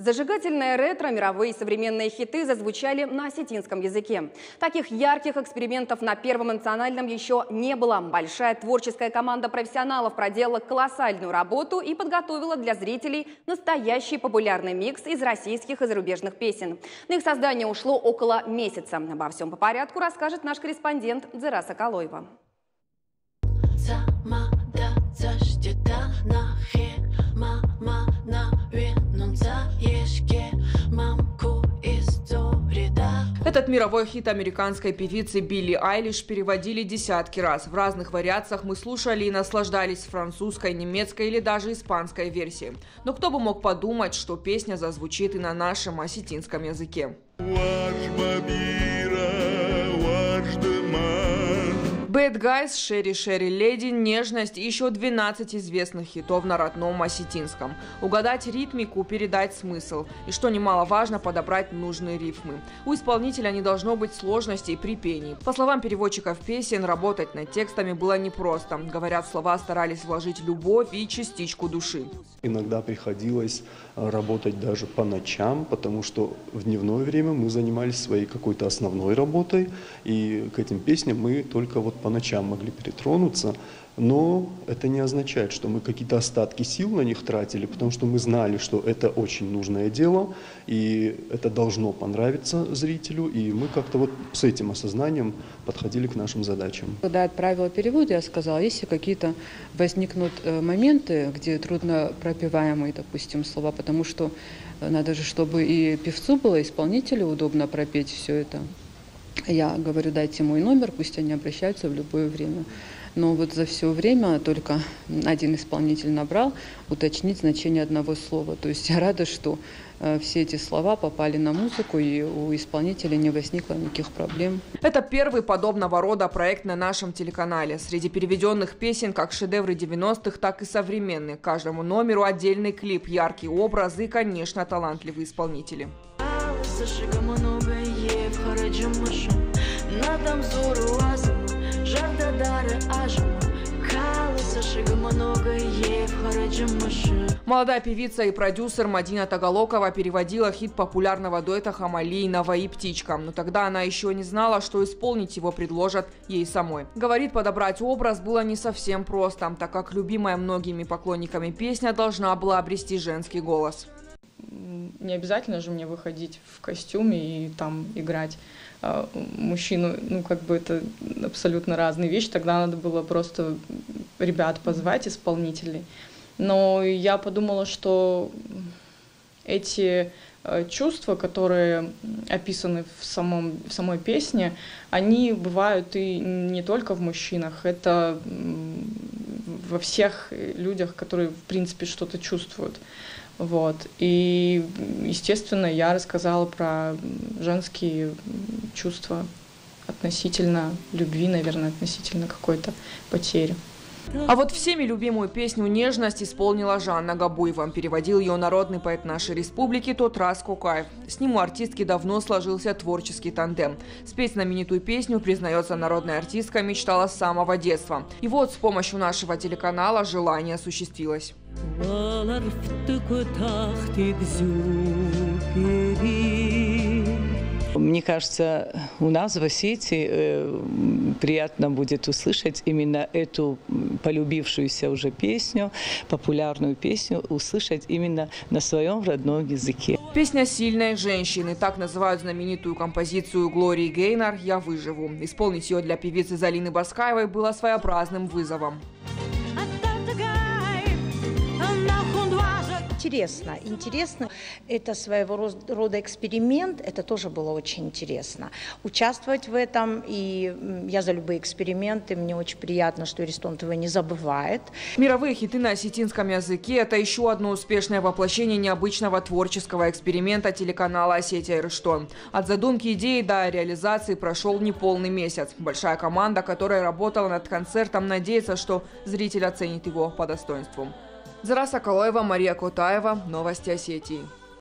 Зажигательное ретро, мировые современные хиты зазвучали на осетинском языке. Таких ярких экспериментов на Первом национальном еще не было. Большая творческая команда профессионалов проделала колоссальную работу и подготовила для зрителей настоящий популярный микс из российских и зарубежных песен. На их создание ушло около месяца. Обо всем по порядку расскажет наш корреспондент Дзира Соколоева. Этот мировой хит американской певицы Билли Айлиш переводили десятки раз. В разных вариациях мы слушали и наслаждались французской, немецкой или даже испанской версией. Но кто бы мог подумать, что песня зазвучит и на нашем осетинском языке. Bad Guys, Шерри Шерри Леди, Нежность и еще 12 известных хитов на родном осетинском. Угадать ритмику, передать смысл. И что немаловажно, подобрать нужные рифмы. У исполнителя не должно быть сложностей при пении. По словам переводчиков песен, работать над текстами было непросто. Говорят, слова старались вложить любовь и частичку души. Иногда приходилось работать даже по ночам, потому что в дневное время мы занимались своей какой-то основной работой. И к этим песням мы только по ночам могли перетронуться, но это не означает, что мы какие-то остатки сил на них тратили, потому что мы знали, что это очень нужное дело, и это должно понравиться зрителю, и мы как-то с этим осознанием подходили к нашим задачам. Когда я отправила перевод, я сказала, если какие-то возникнут моменты, где трудно пропеваемые, допустим, слова, потому что надо же, чтобы и певцу было, и исполнителю удобно пропеть все это. Я говорю, дайте мой номер, пусть они обращаются в любое время. Но за все время только один исполнитель набрал уточнить значение одного слова. То есть я рада, что все эти слова попали на музыку, и у исполнителя не возникло никаких проблем. Это первый подобного рода проект на нашем телеканале. Среди переведенных песен как шедевры 90-х, так и современные. К каждому номеру отдельный клип, яркие образы и, конечно, талантливые исполнители. Молодая певица и продюсер Мадина Тагалокова переводила хит популярного дуэта Хамали «Нова и птичка». Но тогда она еще не знала, что исполнить его предложат ей самой. Говорит, подобрать образ было не совсем просто, так как любимая многими поклонниками песня должна была обрести женский голос. Не обязательно же мне выходить в костюме и там играть мужчину, это абсолютно разные вещи. Тогда надо было просто ребят позвать, исполнителей. Но я подумала, что эти чувства, которые описаны в самой песне, они бывают и не только в мужчинах, это во всех людях, которые в принципе что-то чувствуют. И, естественно, я рассказала про женские чувства относительно любви, наверное, относительно какой-то потери. А всеми любимую песню «Нежность» исполнила Жанна Габуева. Переводил ее народный поэт нашей республики Тотрас Кокаев. С ним у артистки давно сложился творческий тандем. Спеть знаменитую песню, признается народная артистка, мечтала с самого детства. И с помощью нашего телеканала желание осуществилось. Мне кажется, у нас в Осетии приятно будет услышать именно эту полюбившуюся уже песню, популярную песню, услышать именно на своем родном языке. Песня сильной женщины. Так называют знаменитую композицию Глории Гейнар «Я выживу». Исполнить ее для певицы Залины Баскаевой было своеобразным вызовом. Интересно. Это своего рода эксперимент, это тоже было очень интересно. Участвовать в этом, и я за любые эксперименты, мне очень приятно, что Иристон его не забывает. Мировые хиты на осетинском языке – это еще одно успешное воплощение необычного творческого эксперимента телеканала «Осетия Ириштон». От задумки идеи до реализации прошел неполный месяц. Большая команда, которая работала над концертом, надеется, что зритель оценит его по достоинству. Дзира Соколоева, Мария Котаева. Новости Осетии.